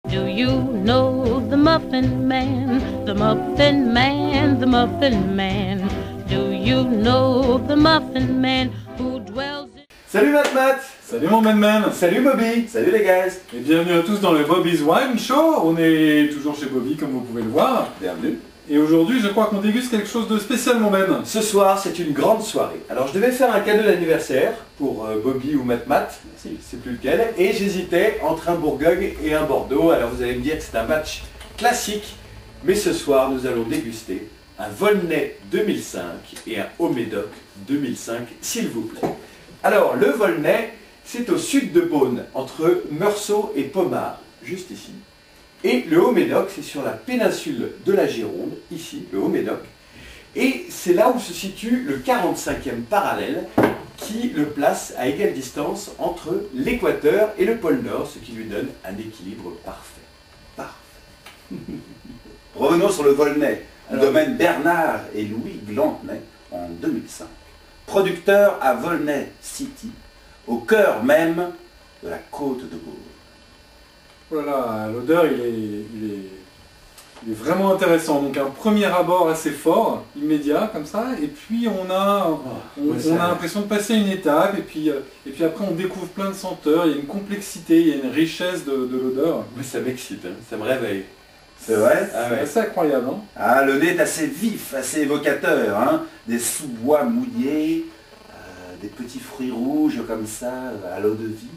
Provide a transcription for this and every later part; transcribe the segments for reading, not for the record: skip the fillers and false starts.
Do you know the Muffin Man, the Muffin Man, the Muffin Man? Do you know the Muffin Man who dwells in... Salut Matt. Salut mon Man. Salut Bobby. Salut les guys. Et bienvenue à tous dans le Bobby's Wine Show. On est toujours chez Bobby comme vous pouvez le voir. Bienvenue. Et aujourd'hui je crois qu'on déguste quelque chose de spécial mon Ben. Ce soir c'est une grande soirée. Alors je devais faire un cadeau d'anniversaire pour Bobby ou Matt, je sais plus lequel, et j'hésitais entre un Bourgogne et un Bordeaux. Alors vous allez me dire que c'est un match classique, mais ce soir nous allons déguster un Volnay 2005 et un Haut-Médoc 2005 s'il vous plaît. Alors le Volnay c'est au sud de Beaune, entre Meursault et Pommard, juste ici. Et le Haut-Médoc, c'est sur la péninsule de la Gironde, ici, le Haut-Médoc. Et c'est là où se situe le 45e parallèle qui le place à égale distance entre l'équateur et le pôle Nord, ce qui lui donne un équilibre parfait. Parfait. Revenons sur le Volnay, le domaine Bernard et Louis Glantenay en 2005. Producteur à Volnay City, au cœur même de la côte de Beaune. Voilà, l'odeur il est vraiment intéressant. Donc un premier abord assez fort, immédiat comme ça, et puis on a l'impression de passer une étape, et puis après on découvre plein de senteurs, il y a une complexité, il y a une richesse de l'odeur. Oui, ça m'excite, hein, ça me réveille. C'est vrai? Ah C'est ouais. assez incroyable. Hein. Ah, le nez est assez vif, assez évocateur, hein, des sous-bois mouillés, des petits fruits rouges comme ça, à l'eau de vie.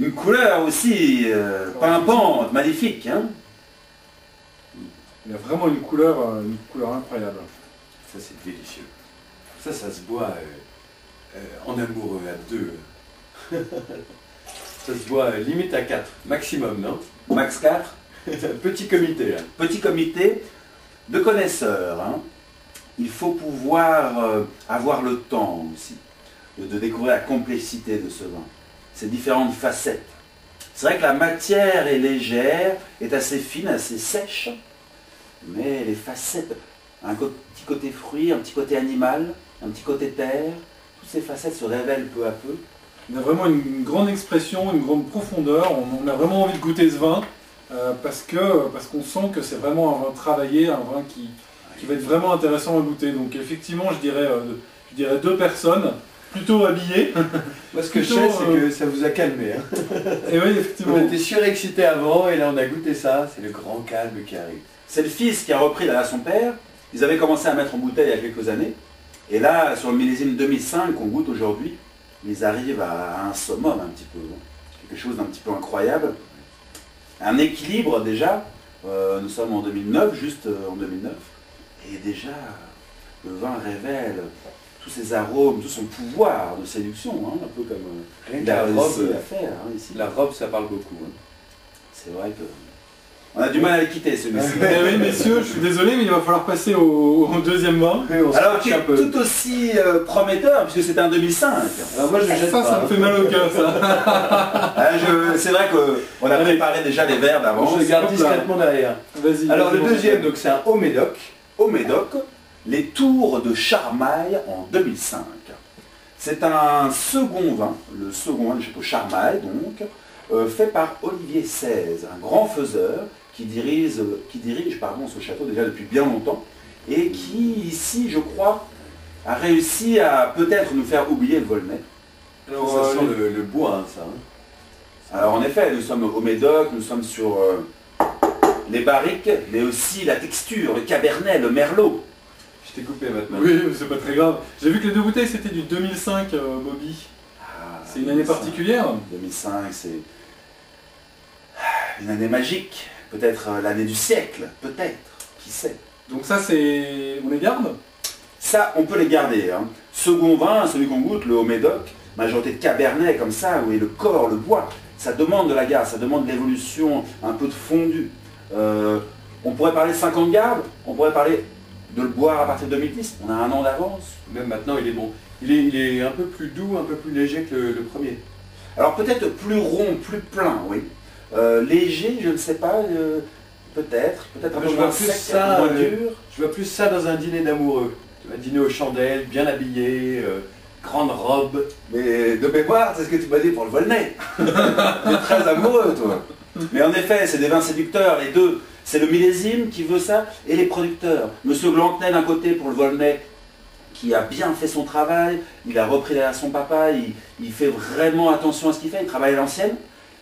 Une couleur aussi pimpante, magnifique. Hein. Il y a vraiment une couleur incroyable. Ça c'est délicieux. Ça se boit en amoureux à deux. Ça se boit limite à 4, maximum, non? Max 4, Petit comité là. petit comité de connaisseurs. Hein. Il faut pouvoir avoir le temps aussi de découvrir la complexité de ce vin. Ces différentes facettes. C'est vrai que la matière est légère, est assez fine, assez sèche, mais les facettes, un petit côté fruit, un petit côté animal, un petit côté terre, toutes ces facettes se révèlent peu à peu. Il y a vraiment une grande expression, une grande profondeur, on a vraiment envie de goûter ce vin, parce qu'on sent que c'est vraiment un vin travaillé, un vin qui va être vraiment intéressant à goûter. Donc effectivement je dirais 2 personnes, plutôt habillées. Moi ce que je sais c'est que ça vous a calmé. Hein. Et oui, effectivement. On était surexcités avant et là on a goûté ça, c'est le grand calme qui arrive. C'est le fils qui a repris derrière son père. Ils avaient commencé à mettre en bouteille il y a quelques années. Et là, sur le millésime 2005 qu'on goûte aujourd'hui, ils arrivent à un summum un petit peu. Hein. Quelque chose d'un petit peu incroyable. Un équilibre déjà. Nous sommes en 2009, juste en 2009. Et déjà, le vin révèle tous ses arômes, tout son pouvoir de séduction. Hein, un peu comme Rien que il a la réussi robe, à faire hein, ici. la robe ça parle beaucoup. Hein. C'est vrai que... On a du mal à le quitter celui-ci. Eh oui messieurs, je suis désolé mais il va falloir passer au deuxième vin. Alors qui est tout aussi prometteur puisque c'était un 2005. Alors moi je jette Ça pas. me fait mal au cœur ça. C'est vrai qu'on a préparé déjà les verres d'avance. Je le garde discrètement derrière. Vas-y. Alors le vas-y, deuxième, donc c'est un Haut-Médoc. Au Médoc, les Tours de Charmaille en 2005. C'est un second vin, le second vin du château Charmaille donc, fait par Olivier XVI, un grand faiseur qui dirige ce château déjà depuis bien longtemps et qui ici, je crois, a réussi à peut-être nous faire oublier le Volnay. Alors ça sent le bois, hein, ça. Hein. Alors en effet, nous sommes au Médoc, nous sommes sur les barriques, mais aussi la texture, le cabernet, le merlot. Je t'ai coupé maintenant. Oui, c'est pas très grave. J'ai vu que les 2 bouteilles c'était du 2005 Bobby. C'est une année 2005. particulière. 2005, c'est une année magique, peut-être l'année du siècle, peut-être, qui sait. Donc ça c'est... on les garde? Ça, on peut les garder. Hein. Second vin, celui qu'on goûte, le Haut-Médoc, majorité de cabernet comme ça, où est le corps, le bois, ça demande de la garde, ça demande de l'évolution, un peu de fondu. On pourrait parler de 50 gardes, on pourrait parler de le boire à partir de 2010, on a un an d'avance. Même maintenant il est bon. Il est un peu plus doux, un peu plus léger que le premier. Alors peut-être plus rond, plus plein, oui. Léger, je ne sais pas, peut-être un peu Je moins vois plus sec, ça, moins dur. je vois plus ça dans un dîner d'amoureux. Un dîner aux chandelles, bien habillé, grande robe. Mais de mémoire, c'est ce que tu m'as dit pour le Volnay. Tu es très amoureux, toi. Mais en effet, c'est des vins séducteurs, les deux. C'est le millésime qui veut ça, et les producteurs. Monsieur Glantenay d'un côté pour le Volnay, qui a bien fait son travail, il a repris derrière son papa, il fait vraiment attention à ce qu'il fait, il travaille à l'ancienne.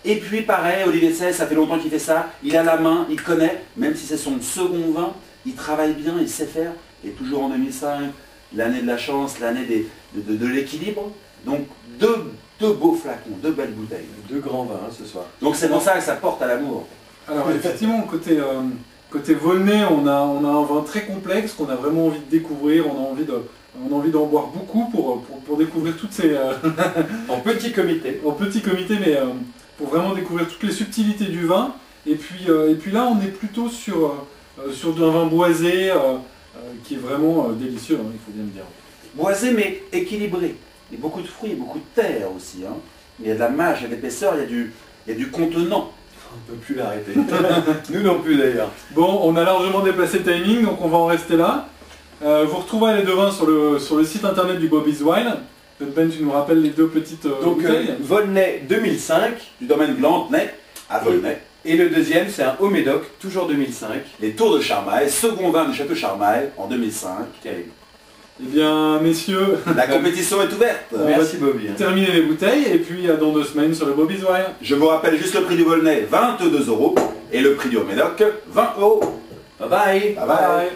Et puis pareil, Olivier Sey, ça fait longtemps qu'il fait ça, il a la main, il connaît, même si c'est son second vin, il travaille bien, il sait faire. Et toujours en 2005, l'année de la chance, l'année de l'équilibre. Donc deux beaux flacons, deux belles bouteilles. Deux grands vins ce soir. Donc c'est pour ça que ça porte à l'amour. Alors effectivement, côté Volnay, on a un vin très complexe qu'on a vraiment envie de découvrir, on a envie d'en boire beaucoup pour découvrir toutes ces... En petit comité. En petit comité, mais pour vraiment découvrir toutes les subtilités du vin. Et puis là, on est plutôt sur un vin boisé qui est vraiment délicieux, hein, il faut bien le dire. Boisé mais équilibré. Il y a beaucoup de fruits, beaucoup de terre aussi. Hein. Il y a de la mâche, il y a de l'épaisseur, il y a du contenant. On ne peut plus l'arrêter. Nous non plus d'ailleurs. Bon, on a largement dépassé le timing, donc on va en rester là. Vous retrouverez les deux vins sur le site internet du Bobby's Wine. Ben, tu nous rappelles les deux petites bouteilles. Volnay 2005. Du domaine Glantenay à Volnay. Et le deuxième, c'est un Haut-Médoc, toujours 2005. Les Tours de Charmail, second vin du Château Charmail en 2005. Terrible. Eh bien, messieurs, La compétition est ouverte. Merci Bobby. terminer les bouteilles et puis à dans 2 semaines sur le Bobby's Wine. Je vous rappelle juste le prix du Volnay, 22 € et le prix du Haut-Médoc, 20 €. Bye bye. Bye bye.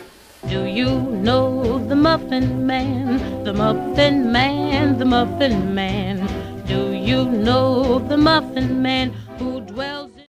Do you know the Muffin Man, the Muffin Man, the Muffin Man? Do you know the Muffin Man who dwells